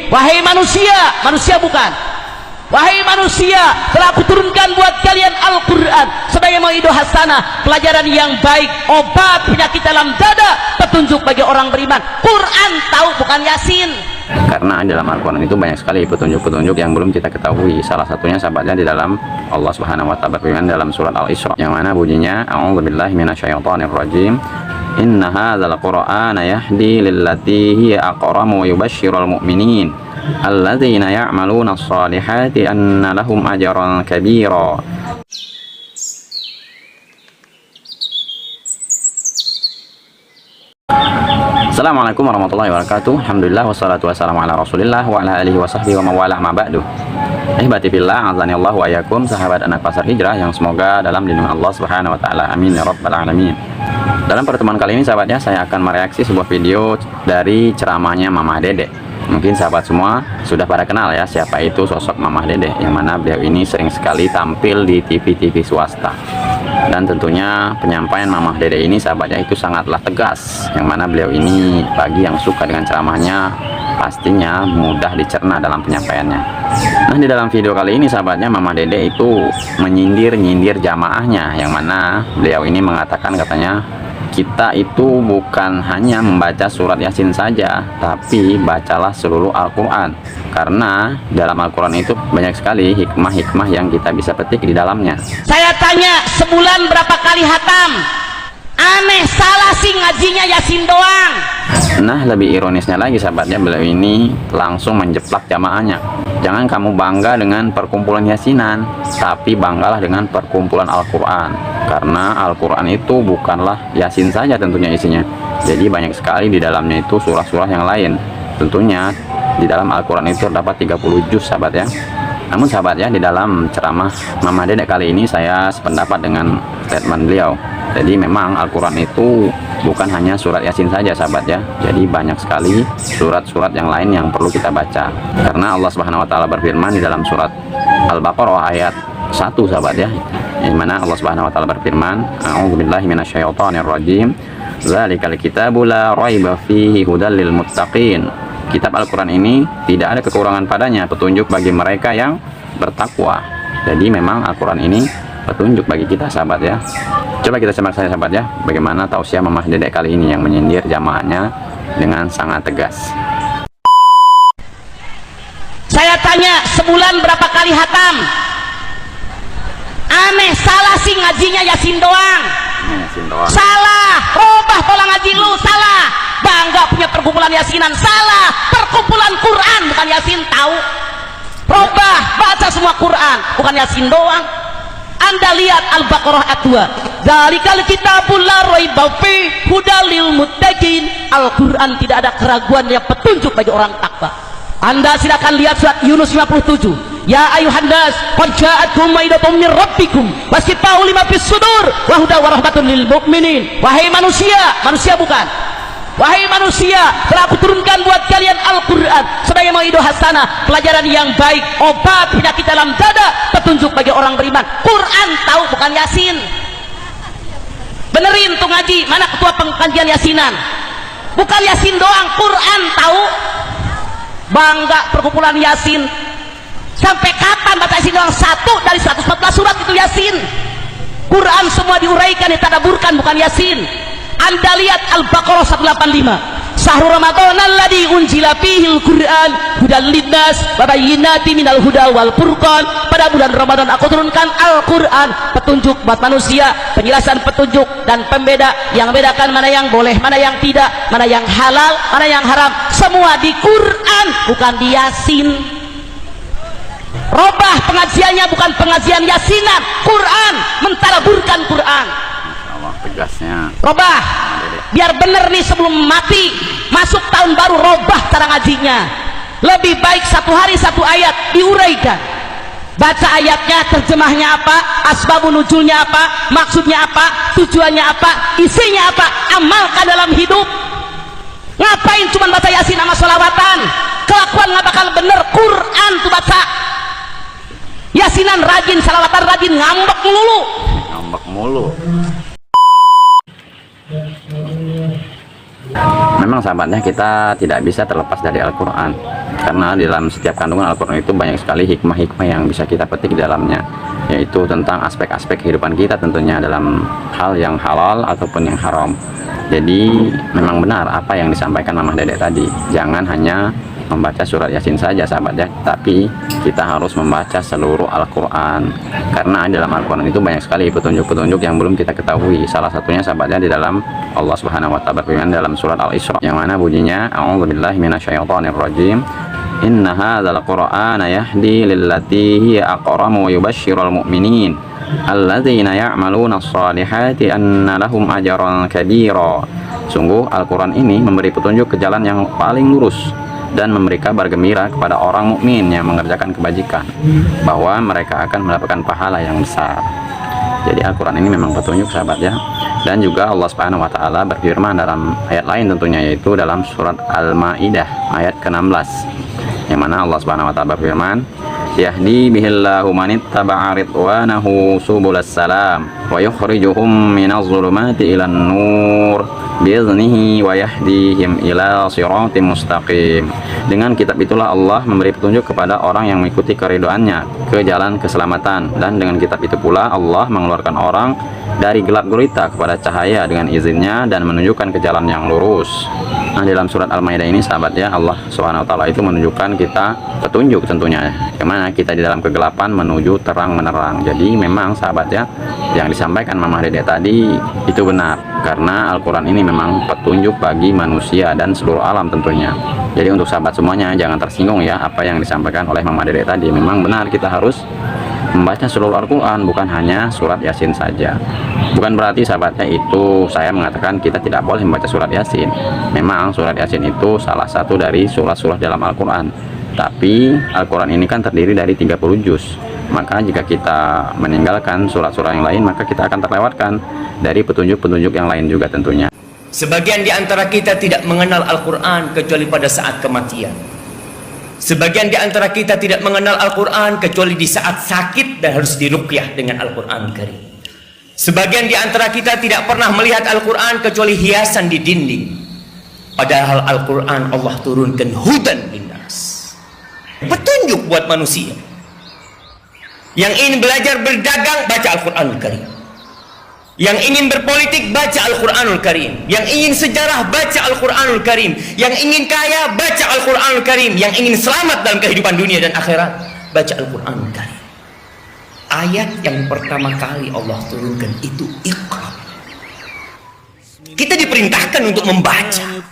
wahai manusia, manusia bukan, wahai manusia, telah kuturunkan buat kalian Al-Quran sebagai mau'idhah hasanah, pelajaran yang baik, obat penyakit dalam dada, petunjuk bagi orang beriman. Quran tahu, bukan Yasin. Karena dalam Al-Quran itu banyak sekali petunjuk-petunjuk yang belum kita ketahui. Salah satunya sahabatnya di dalam Allah Subhanahu wa Ta'ala berfirman dalam surat Al-Isra, yang mana bunyinya a'udzubillahi minasyaitonirrajim, inna hadzal qur'ana yahdi lillati hiya aqramu wa yubashshirul mu'minin alladzina ya'maluna ash-shalihati anna lahum ajran kabira. Assalamualaikum warahmatullahi wabarakatuh. Alhamdulillah wassalatu wassalamu ala rasulillah wa ala alihi wa sahbihi wa mawala ma ba'du. Ihbati billah, azanillahu wa ayakum, sahabat anak pasar hijrah yang semoga dalam lindungan Allah Subhanahu wa Ta'ala, amin ya rabbal alamin. Dalam pertemuan kali ini sahabatnya, saya akan mereaksi sebuah video dari ceramahnya Mamah Dede. Mungkin sahabat semua sudah pada kenal ya siapa itu sosok Mamah Dede, yang mana beliau ini sering sekali tampil di TV-TV swasta. Dan tentunya penyampaian Mamah Dede ini sahabatnya itu sangatlah tegas, yang mana beliau ini bagi yang suka dengan ceramahnya pastinya mudah dicerna dalam penyampaiannya. Nah, di dalam video kali ini sahabatnya Mamah Dede itu menyindir-nyindir jamaahnya, yang mana beliau ini mengatakan katanya kita itu bukan hanya membaca surat Yasin saja, tapi bacalah seluruh Al-Quran, karena dalam Al-Quran itu banyak sekali hikmah-hikmah yang kita bisa petik di dalamnya. Saya tanya, sebulan berapa kali hatam? Aneh, salah sih ngajinya Yasin doang. Nah, lebih ironisnya lagi sahabatnya, beliau ini langsung menjeplak jamaahnya. Jangan kamu bangga dengan perkumpulan Yasinan, tapi banggalah dengan perkumpulan Al-Quran, karena Al-Quran itu bukanlah Yasin saja tentunya isinya. Jadi banyak sekali di dalamnya itu surah-surah yang lain. Tentunya di dalam Al-Quran itu terdapat 30 juz sahabat ya. Namun sahabat ya, di dalam ceramah Mamah Dede kali ini saya sependapat dengan statement beliau. Jadi memang Al-Quran itu bukan hanya surat Yasin saja sahabat ya. Jadi banyak sekali surat-surat yang lain yang perlu kita baca. Karena Allah Subhanahu wa Ta'ala berfirman di dalam surat Al-Baqarah ayat 1 sahabat ya. Di mana Allah Subhanahu wa Ta'ala berfirman, a'udzubillahi minasyaitonirrajim, dzalikal kitabu la raiba fihi hudal lil muttaqin. Kitab Al-Quran ini tidak ada kekurangan padanya, petunjuk bagi mereka yang bertakwa. Jadi memang Al-Quran ini petunjuk bagi kita sahabat ya. Coba kita simak saya sahabat ya, bagaimana tausiah Mamah Dede kali ini yang menyindir jamaahnya dengan sangat tegas. Saya tanya, sebulan berapa kali hatam? Aneh, salah sih ngajinya Yasin doang. Salah, robah pola ngaji lu, salah. Bangga punya perkumpulan Yasinan, salah. Perkumpulan Quran bukan Yasin, tahu. Robah, baca semua Quran, bukan Yasin doang. Anda lihat Al-Baqarah ayat 2, dzalikal kitabul la raiba fihi hudal lil muttaqin. Al-Quran tidak ada keraguan, yang petunjuk bagi orang takwa. Anda silakan lihat surat Yunus 57, ya ayuhan nas qad ja'atkum mau'izatun min rabbikum wa shifa'un lima fis sudur wa hudan wa rahmatun lil mu'minin. Wahai manusia, manusia bukan, wahai manusia, telah kuturunkan buat kalian Al-Quran sebagai mau'izah hasanah, pelajaran yang baik, obat penyakit dalam dada, petunjuk bagi orang beriman. Quran tahu, bukan Yasin. Benerin tuh ngaji, mana ketua pengajian Yasinan? Bukan Yasin doang, Quran tahu. Bangga perkumpulan Yasin. Sampai kapan baca Yasin doang? 1 dari 114 surat itu Yasin. Quran semua diuraikan, ditadaburkan, bukan Yasin. Anda lihat Al-Baqarah 185, syahrul ramadhan alladzi unzila fihil Qur'an hudal linnas wa bayyinatin minal huda wal furqan. Pada bulan Ramadan aku turunkan Al-Quran, petunjuk buat manusia, penjelasan petunjuk dan pembeda, yang bedakan mana yang boleh, mana yang tidak, mana yang halal, mana yang haram, semua di Quran, bukan di Yasin. Robah pengajiannya bukan pengajian Yasinan, Quran, mentadaburkan Quran. Tegasnya robah biar bener nih sebelum mati, masuk tahun baru, robah cara ngajinya. Lebih baik 1 hari 1 ayat diuraikan, baca ayatnya, terjemahnya apa, asbabun nuzulnya apa, maksudnya apa, tujuannya apa, isinya apa, amalkan dalam hidup. Ngapain cuma baca Yasin sama sholawatan, kelakuan nggak bakal bener. Quran tuh baca. Yasinan rajin, sholawatan rajin, ngambek mulu. Memang memang sahabatnya kita tidak bisa terlepas dari Al-Quran, karena di dalam setiap kandungan Al-Quran itu banyak sekali hikmah-hikmah yang bisa kita petik di dalamnya, yaitu tentang aspek-aspek kehidupan kita tentunya dalam hal yang halal ataupun yang haram. Jadi memang benar apa yang disampaikan Mamah Dedek tadi, jangan hanya membaca surat Yasin saja sahabatnya, tapi kita harus membaca seluruh Al-Quran, karena dalam Al-Quran itu banyak sekali petunjuk-petunjuk yang belum kita ketahui. Salah satunya sahabatnya di dalam Allah Subhanahu wa Ta'ala berfirman dalam surat Al-Isra, yang mana bunyinya a'udzubillahi minasyaitonirrajim, inna hadzal qur'ana yahdi lillati hiya aqwam wa yubashshirul mu'minin alladzina ya'maluna shalihati anna lahum ajran kabira. Sungguh Al-Quran ini memberi petunjuk ke jalan yang paling lurus dan memberi kabar gembira kepada orang mukmin yang mengerjakan kebajikan bahwa mereka akan mendapatkan pahala yang besar. Jadi Al-Quran ini memang petunjuk sahabat ya. Dan juga Allah Subhanahu wa Ta'ala berfirman dalam ayat lain tentunya, yaitu dalam surat Al-Maidah ayat ke-16, yang mana Allah Subhanahu wa Ta'ala berfirman, yahdi bihillahu manittaba'a ridwanahu subulas salam wa yukhrijuhum minaz zulumati ilan nur biiznihi wa yahdihim ila siratim mustaqim. Dengan kitab itulah Allah memberi petunjuk kepada orang yang mengikuti keridhoannya ke jalan keselamatan, dan dengan kitab itu pula Allah mengeluarkan orang dari gelap gulita kepada cahaya dengan izinnya dan menunjukkan ke jalan yang lurus. Nah, dalam surat Al-Maidah ini sahabat ya, Allah Subhanahu wa Ta'ala itu menunjukkan kita petunjuk tentunya, bagaimana kita di dalam kegelapan menuju terang menerang. Jadi memang sahabat ya, yang disampaikan Mamah Dedek tadi itu benar, karena Al-Quran ini memang petunjuk bagi manusia dan seluruh alam tentunya. Jadi untuk sahabat semuanya jangan tersinggung ya apa yang disampaikan oleh Mamah Dedek tadi. Memang benar kita harus membaca seluruh Al-Quran, bukan hanya surat Yasin saja. Bukan berarti sahabatnya itu saya mengatakan kita tidak boleh membaca surat Yasin. Memang surat Yasin itu salah satu dari surat-surat dalam Al-Quran, tapi Al-Quran ini kan terdiri dari 30 juz. Maka jika kita meninggalkan surat-surat yang lain, maka kita akan terlewatkan dari petunjuk-petunjuk yang lain juga tentunya. Sebagian di antara kita tidak mengenal Al-Quran kecuali pada saat kematian. Sebagian di antara kita tidak mengenal Al-Quran kecuali di saat sakit dan harus diruqyah dengan Al-Quran Karim. Sebagian di antara kita tidak pernah melihat Al-Quran kecuali hiasan di dinding. Padahal Al-Quran Allah turunkan hudan linnas, petunjuk buat manusia. Yang ingin belajar berdagang, baca Al-Quranul Karim. Yang ingin berpolitik, baca Al-Quranul Karim. Yang ingin sejarah, baca Al-Quranul Karim. Yang ingin kaya, baca Al-Quranul Karim. Yang ingin selamat dalam kehidupan dunia dan akhirat, baca Al-Quranul Karim. Ayat yang pertama kali Allah turunkan itu Iqra. Kita diperintahkan untuk membaca.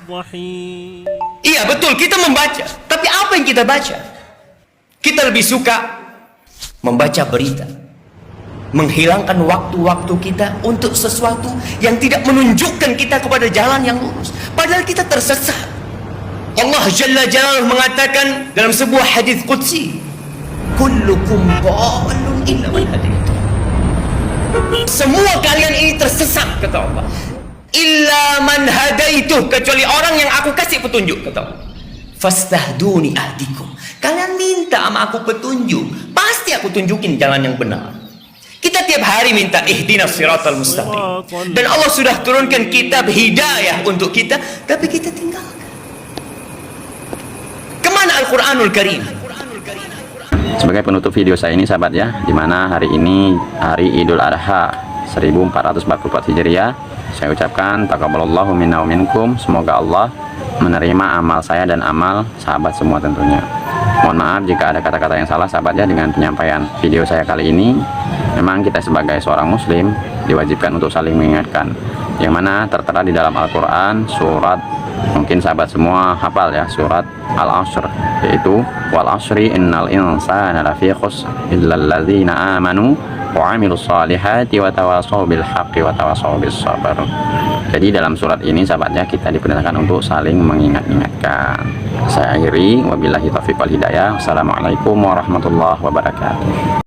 Iya betul, kita membaca. Tapi apa yang kita baca? Kita lebih suka membaca berita, menghilangkan waktu-waktu kita untuk sesuatu yang tidak menunjukkan kita kepada jalan yang lurus, padahal kita tersesat. Allah Jalla Jalaluhu mengatakan dalam sebuah hadis qudsi, kullukum dhalun illa man hadaitu. Semua kalian ini tersesat kata Allah, illa man hadaitu, kecuali orang yang aku kasih petunjuk kata Allah. Fastahduni ahdikum, kalian minta sama aku petunjuk, pasti aku tunjukin jalan yang benar. Kita tiap hari minta ihdinas siratal mustaqim, dan Allah sudah turunkan kitab hidayah untuk kita, tapi kita tinggalkan. Kemana Al-Quranul Karim? Sebagai penutup video saya ini sahabat ya, dimana hari ini hari Idul Adha 1444 Hijriah, saya ucapkan taqabbalallahu minna wa minkum, semoga Allah menerima amal saya dan amal sahabat semua tentunya. Mohon maaf jika ada kata-kata yang salah sahabat ya dengan penyampaian video saya kali ini. Memang kita sebagai seorang muslim diwajibkan untuk saling mengingatkan, yang mana tertera di dalam Al-Quran surat, mungkin sahabat semua hafal ya, surat Al-Asr, yaitu wal asri innal insana lafi khusr illal ladzina amanu wa amilus solihati wa tawasaw bil haqqi wa tawasaw bis sabr. Jadi dalam surat ini sahabatnya kita diperintahkan untuk saling mengingat-ingatkan. Saya akhiri, wabillahi taufiq wal hidayah. Wassalamualaikum warahmatullahi wabarakatuh.